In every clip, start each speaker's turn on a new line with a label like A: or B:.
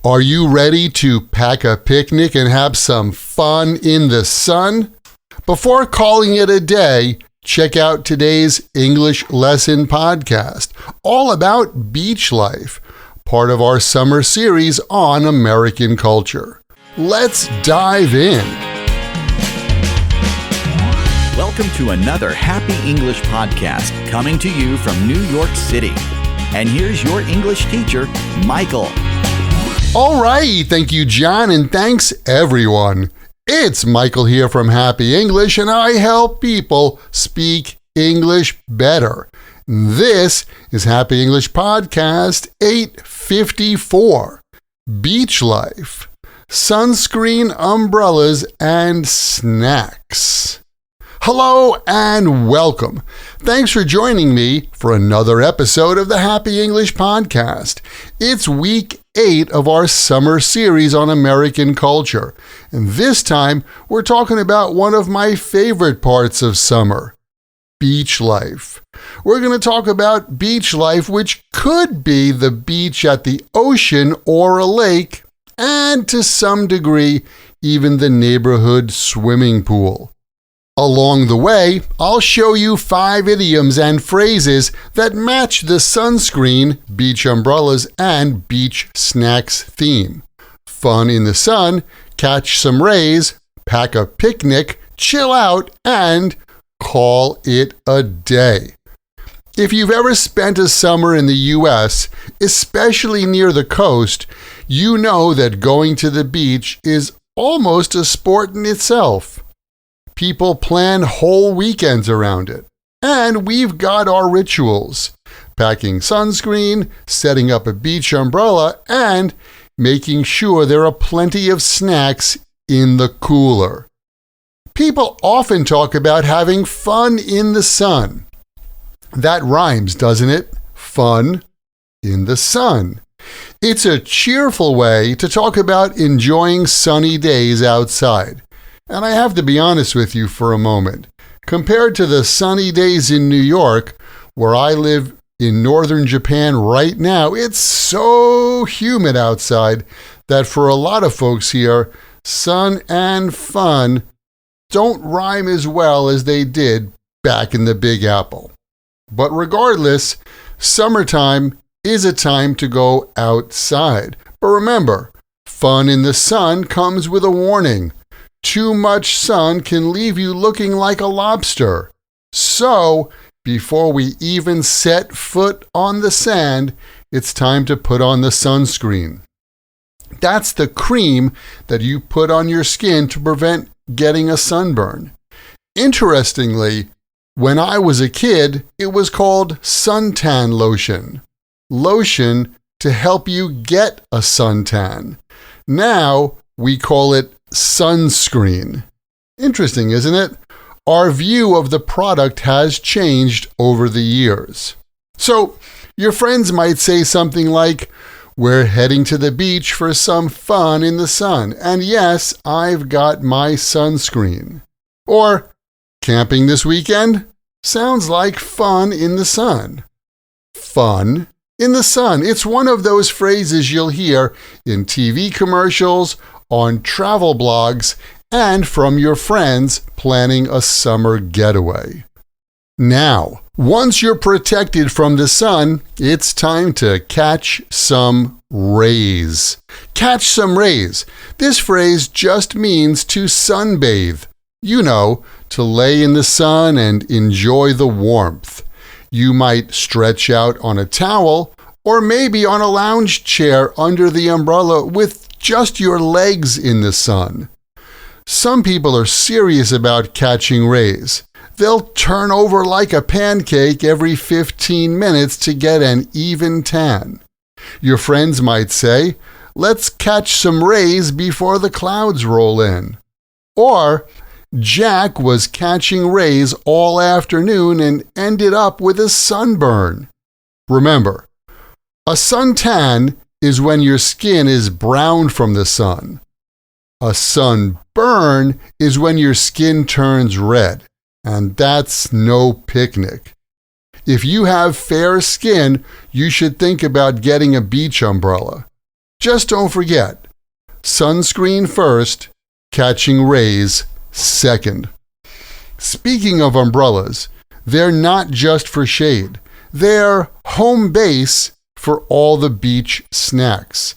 A: Are you ready to pack a picnic and have some fun in the sun? Before calling it a day, check out today's English lesson podcast, all about beach life, part of our summer series on American culture. Let's dive in.
B: Welcome to another Happy English podcast coming to you from New York City. And here's your English teacher, Michael.
A: All right, thank you, John, and thanks, everyone. It's Michael here from Happy English, and I help people speak English better. This is Happy English Podcast 854, Beach Life, Sunscreen, Umbrellas, and Snacks. Hello and welcome. Thanks for joining me for another episode of the Happy English Podcast. It's week 8 of our summer series on American culture. And this time, we're talking about one of my favorite parts of summer, beach life. We're going to talk about beach life, which could be the beach at the ocean or a lake, and to some degree, even the neighborhood swimming pool. Along the way, I'll show you 5 idioms and phrases that match the sunscreen, beach umbrellas, and beach snacks theme. Fun in the sun, catch some rays, pack a picnic, chill out, and call it a day. If you've ever spent a summer in the U.S., especially near the coast, you know that going to the beach is almost a sport in itself. People plan whole weekends around it. And we've got our rituals: packing sunscreen, setting up a beach umbrella, and making sure there are plenty of snacks in the cooler. People often talk about having fun in the sun. That rhymes, doesn't it? Fun in the sun. It's a cheerful way to talk about enjoying sunny days outside. And I have to be honest with you for a moment. Compared to the sunny days in New York, where I live in northern Japan right now, it's so humid outside that for a lot of folks here, sun and fun don't rhyme as well as they did back in the Big Apple. But regardless, summertime is a time to go outside. But remember, fun in the sun comes with a warning. Too much sun can leave you looking like a lobster. So, before we even set foot on the sand, it's time to put on the sunscreen. That's the cream that you put on your skin to prevent getting a sunburn. Interestingly, when I was a kid, it was called suntan lotion. Lotion to help you get a suntan. Now, we call it sunscreen. Interesting, isn't it? Our view of the product has changed over the years. So, your friends might say something like, "We're heading to the beach for some fun in the sun, and yes, I've got my sunscreen." Or, "Camping this weekend? Sounds like fun in the sun." Fun in the sun. It's one of those phrases you'll hear in TV commercials, on travel blogs, and from your friends planning a summer getaway. Now, once you're protected from the sun, it's time to catch some rays. Catch some rays. This phrase just means to sunbathe. You know, to lay in the sun and enjoy the warmth. You might stretch out on a towel, or maybe on a lounge chair under the umbrella with just your legs in the sun. Some people are serious about catching rays. They'll turn over like a pancake every 15 minutes to get an even tan. Your friends might say, "Let's catch some rays before the clouds roll in." Or, "Jack was catching rays all afternoon and ended up with a sunburn." Remember, a suntan is when your skin is brown from the sun. A sunburn is when your skin turns red, and that's no picnic. If you have fair skin, you should think about getting a beach umbrella. Just don't forget, sunscreen first, catching rays second. Speaking of umbrellas, they're not just for shade. They're home base for all the beach snacks.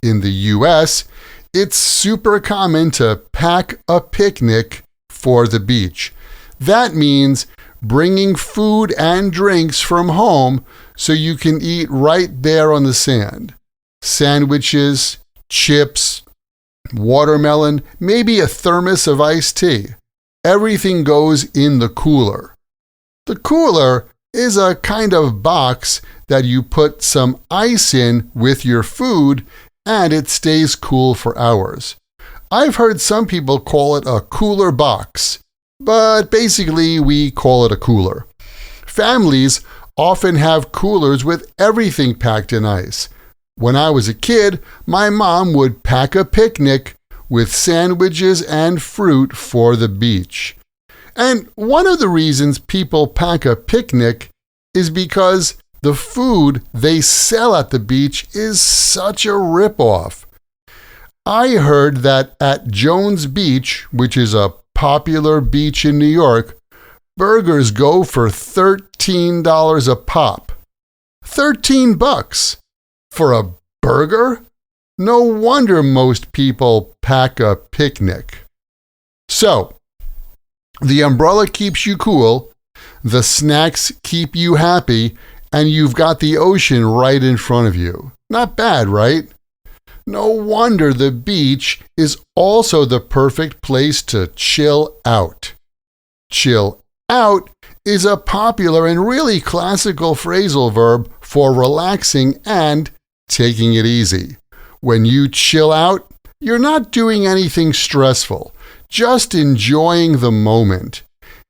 A: In the US, it's super common to pack a picnic for the beach. That means bringing food and drinks from home so you can eat right there on the sand. Sandwiches, chips, watermelon, maybe a thermos of iced tea. Everything goes in the cooler. The cooler is a kind of box that you put some ice in with your food and it stays cool for hours. I've heard some people call it a cooler box, but basically we call it a cooler. Families often have coolers with everything packed in ice. When I was a kid, my mom would pack a picnic with sandwiches and fruit for the beach. And one of the reasons people pack a picnic is because the food they sell at the beach is such a ripoff. I heard that at Jones Beach, which is a popular beach in New York, burgers go for $13 a pop. $13 for a burger? No wonder most people pack a picnic. So, the umbrella keeps you cool, the snacks keep you happy, and you've got the ocean right in front of you. Not bad, right? No wonder the beach is also the perfect place to chill out. Chill out is a popular and really classical phrasal verb for relaxing and taking it easy. When you chill out, you're not doing anything stressful, just enjoying the moment.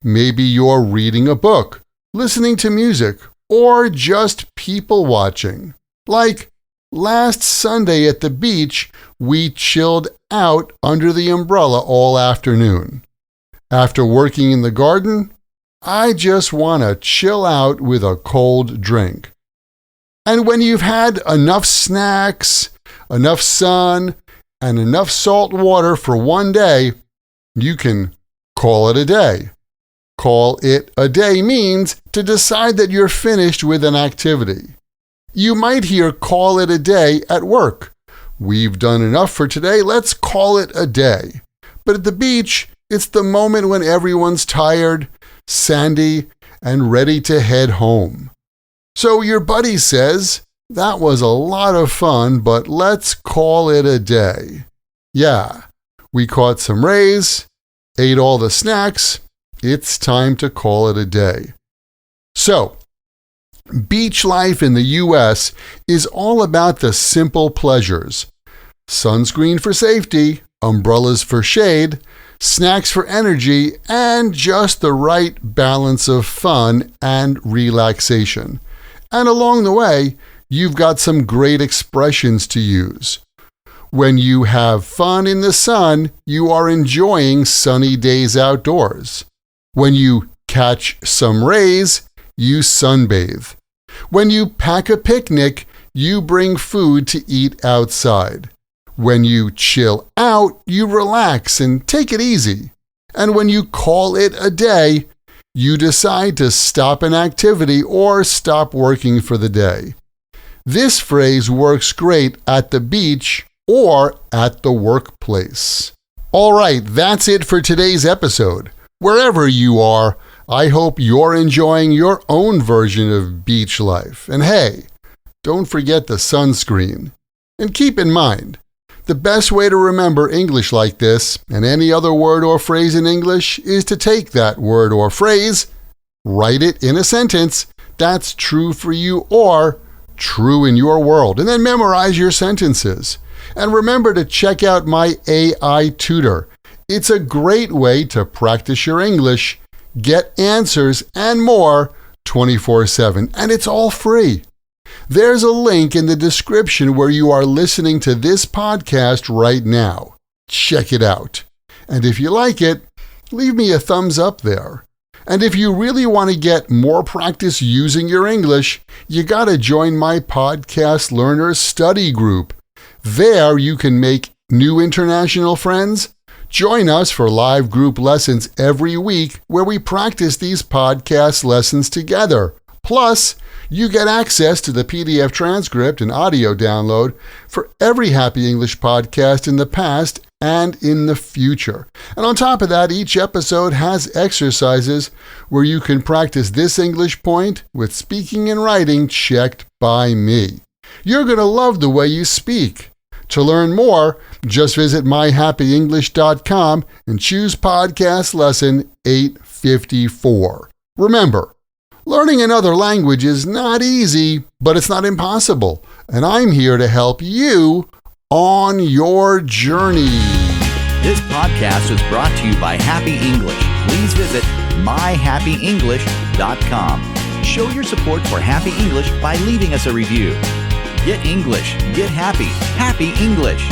A: Maybe you're reading a book, listening to music, or just people watching. Like last Sunday at the beach, we chilled out under the umbrella all afternoon. After working in the garden, I just want to chill out with a cold drink. And when you've had enough snacks, enough sun, and enough salt water for one day, you can call it a day. Call it a day means to decide that you're finished with an activity. You might hear call it a day at work. We've done enough for today, let's call it a day. But at the beach, it's the moment when everyone's tired, sandy, and ready to head home. So your buddy says, that was a lot of fun, but let's call it a day. Yeah, we caught some rays, ate all the snacks, it's time to call it a day. So, beach life in the US is all about the simple pleasures. Sunscreen for safety, umbrellas for shade, snacks for energy, and just the right balance of fun and relaxation. And along the way, you've got some great expressions to use. When you have fun in the sun, you are enjoying sunny days outdoors. When you catch some rays, you sunbathe. When you pack a picnic, you bring food to eat outside. When you chill out, you relax and take it easy. And when you call it a day, you decide to stop an activity or stop working for the day. This phrase works great at the beach or at the workplace. All right, that's it for today's episode. Wherever you are, I hope you're enjoying your own version of beach life. And hey, don't forget the sunscreen. And keep in mind, the best way to remember English like this and any other word or phrase in English is to take that word or phrase, write it in a sentence that's true for you or true in your world, and then memorize your sentences. And remember to check out my AI tutor. It's a great way to practice your English, get answers, and more 24/7, and it's all free. There's a link in the description where you are listening to this podcast right now. Check it out. And if you like it, leave me a thumbs up there. And if you really want to get more practice using your English, you got to join my Podcast Learners Study Group. There you can make new international friends. Join us for live group lessons every week where we practice these podcast lessons together. Plus, you get access to the PDF transcript and audio download for every Happy English podcast in the past and in the future. And on top of that, each episode has exercises where you can practice this English point with speaking and writing checked by me. You're going to love the way you speak. To learn more, just visit myhappyenglish.com and choose podcast lesson 854. Remember, learning another language is not easy, but it's not impossible. And I'm here to help you on your journey.
B: This podcast was brought to you by Happy English. Please visit myhappyenglish.com. Show your support for Happy English by leaving us a review. Get English, get happy, Happy English.